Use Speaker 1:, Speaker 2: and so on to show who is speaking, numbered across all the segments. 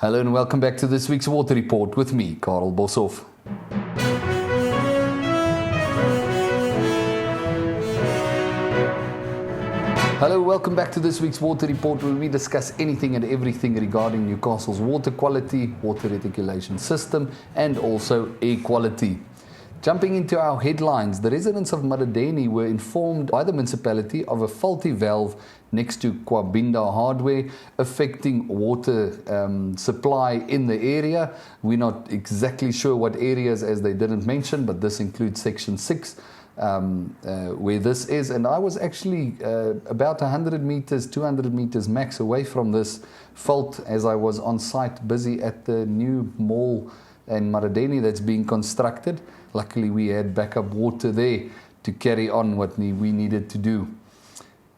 Speaker 1: Hello and welcome back to this week's Water Report with me, Karel Boshoff. Hello, welcome back to this week's Water Report, where we discuss anything and everything regarding Newcastle's water quality, water reticulation system, and also air quality. Jumping into our headlines, the residents of Madadeni were informed by the municipality of a faulty valve next to Kwabinda hardware affecting water supply in the area. We're not exactly sure what areas, as they didn't mention, but this includes section 6 where this is. And I was actually about 100 meters, 200 meters max away from this fault as I was on site busy at the new mall in Madadeni that's being constructed. Luckily, we had backup water there to carry on what we needed to do.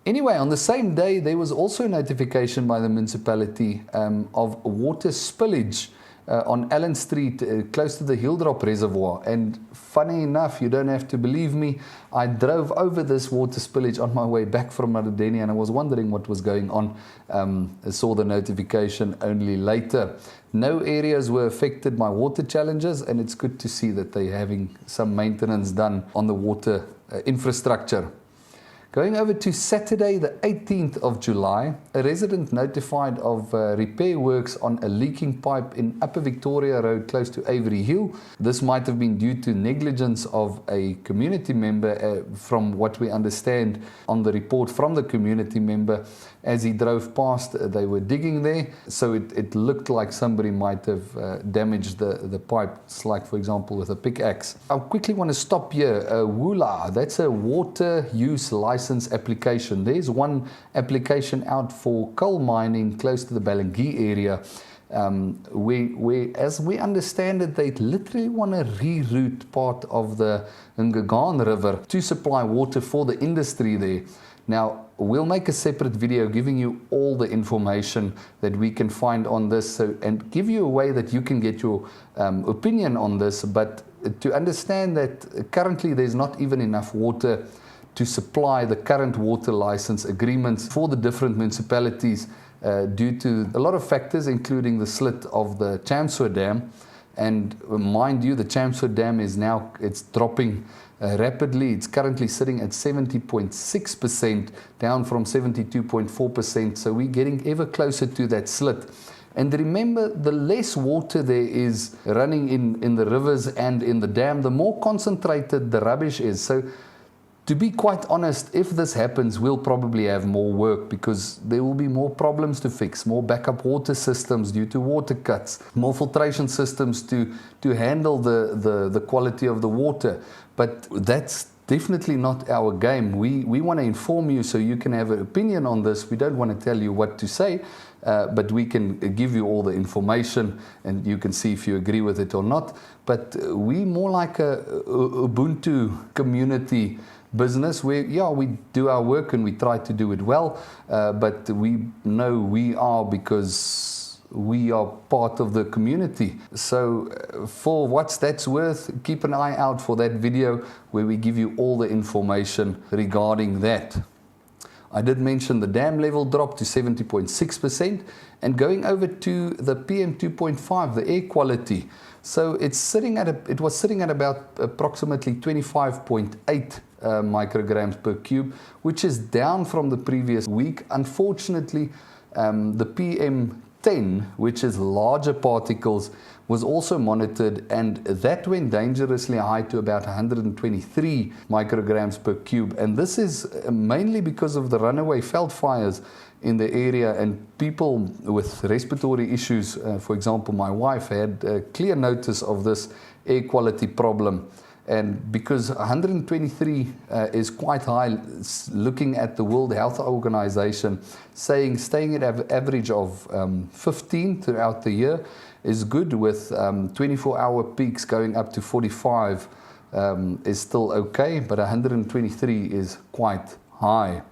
Speaker 1: Anyway, on the same day, there was also notification by the municipality of water spillage on Allen Street, close to the Hilldrop Reservoir. And funny enough, you don't have to believe me, I drove over this water spillage on my way back from Madadeni, and I was wondering what was going on. I saw the notification only later. No areas were affected by water challenges, and it's good to see that they're having some maintenance done on the water infrastructure. Going over to Saturday, the 18th of July, a resident notified of repair works on a leaking pipe in Upper Victoria Road close to Avery Hill. This might have been due to negligence of a community member, from what we understand on the report from the community member. As he drove past, they were digging there, so it looked like somebody might have damaged the pipes, like for example with a pickaxe. I quickly want to stop here. WULA, that's a water use license application. There's one application out for coal mining close to the Balangee area, where, as we understand it, they literally want to reroute part of the Ngagan River to supply water for the industry there. Now, we'll make a separate video giving you all the information that we can find on this, and give you a way that you can get your opinion on this. But to understand that currently there's not even enough water to supply the current water license agreements for the different municipalities due to a lot of factors, including the slit of the Chamswa Dam. And mind you, the Chamswa Dam is now, it's dropping rapidly. It's currently sitting at 70.6%, down from 72.4%. So we're getting ever closer to that slit. And remember, the less water there is running in the rivers and in the dam, the more concentrated the rubbish is. So to be quite honest, if this happens, we'll probably have more work, because there will be more problems to fix, more backup water systems due to water cuts, more filtration systems to handle the quality of the water. But that's definitely not our game. We want to inform you so you can have an opinion on this. We don't want to tell you what to say, but we can give you all the information and you can see if you agree with it or not. But we more like a Ubuntu community business where, yeah, we do our work and we try to do it well, but we know we are, because we are part of the community. So for what that's worth, keep an eye out for that video where we give you all the information regarding that. I did mention the dam level dropped to 70.6%, and going over to the PM 2.5, the air quality. So it was sitting at about approximately 25.8 micrograms per cube, which is down from the previous week. Unfortunately, the PM 10, which is larger particles, was also monitored, and that went dangerously high to about 123 micrograms per cube. And this is mainly because of the runaway veld fires in the area, and people with respiratory issues, for example my wife, had clear notice of this air quality problem. And because 123 is quite high, looking at the World Health Organization saying staying at an average of 15 throughout the year is good, with 24-hour peaks going up to 45 is still okay, but 123 is quite high.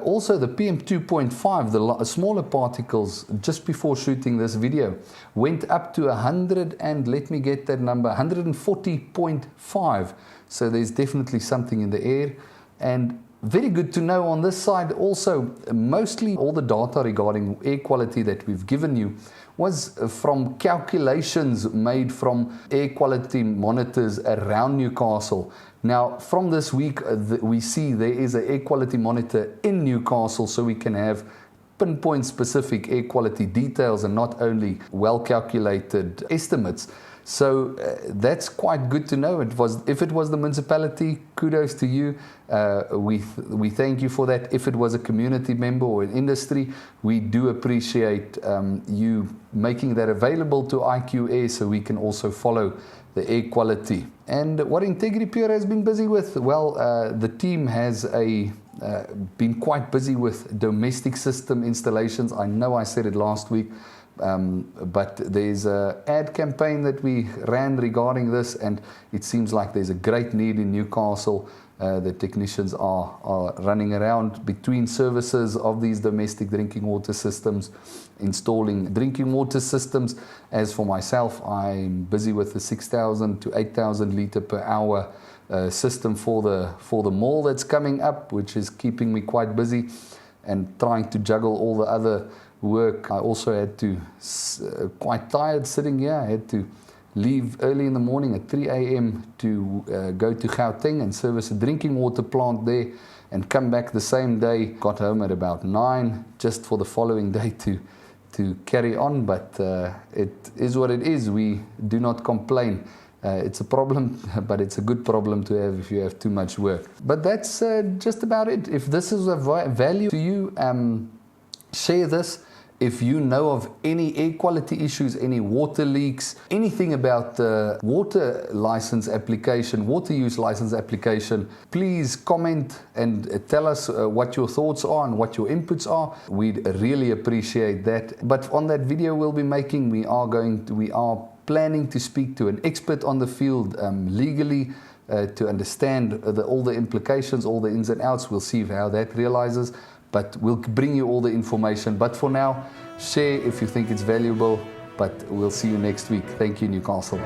Speaker 1: Also, the PM 2.5, the smaller particles, just before shooting this video, went up to 100 and, let me get that number, 140.5. So there's definitely something in the air. And very good to know on this side also, mostly all the data regarding air quality that we've given you was from calculations made from air quality monitors around Newcastle. Now, from this week, we see there is an air quality monitor in Newcastle, so we can have pinpoint specific air quality details and not only well calculated estimates. So that's quite good to know. If it was the municipality, kudos to you. We thank you for that. If it was a community member or an industry, we do appreciate you making that available to IQ Air so we can also follow the air quality. And what Integrity Pure has been busy with? Well, the team has been quite busy with domestic system installations. I know I said it last week, but there's an ad campaign that we ran regarding this, and it seems like there's a great need in Newcastle. The technicians are running around between services of these domestic drinking water systems, installing drinking water systems. As for myself, I'm busy with the 6,000 to 8,000 litre per hour system for the mall that's coming up, which is keeping me quite busy and trying to juggle all the other work. I also had to, quite tired sitting here, I had to leave early in the morning at 3 a.m. to go to Gauteng and service a drinking water plant there and come back the same day. Got home at about 9 just for the following day to carry on, but it is what it is. We do not complain. It's a problem, but it's a good problem to have if you have too much work. But that's just about it. If this is of value to you, share this. If you know of any air quality issues, any water leaks, anything about the water license application, water use license application, please comment and tell us what your thoughts are and what your inputs are. We'd really appreciate that. But on that video we'll be making, we are planning to speak to an expert on the field legally to understand all the implications, all the ins and outs. We'll see how that realizes. But we'll bring you all the information. But for now, share if you think it's valuable. But we'll see you next week. Thank you, Newcastle.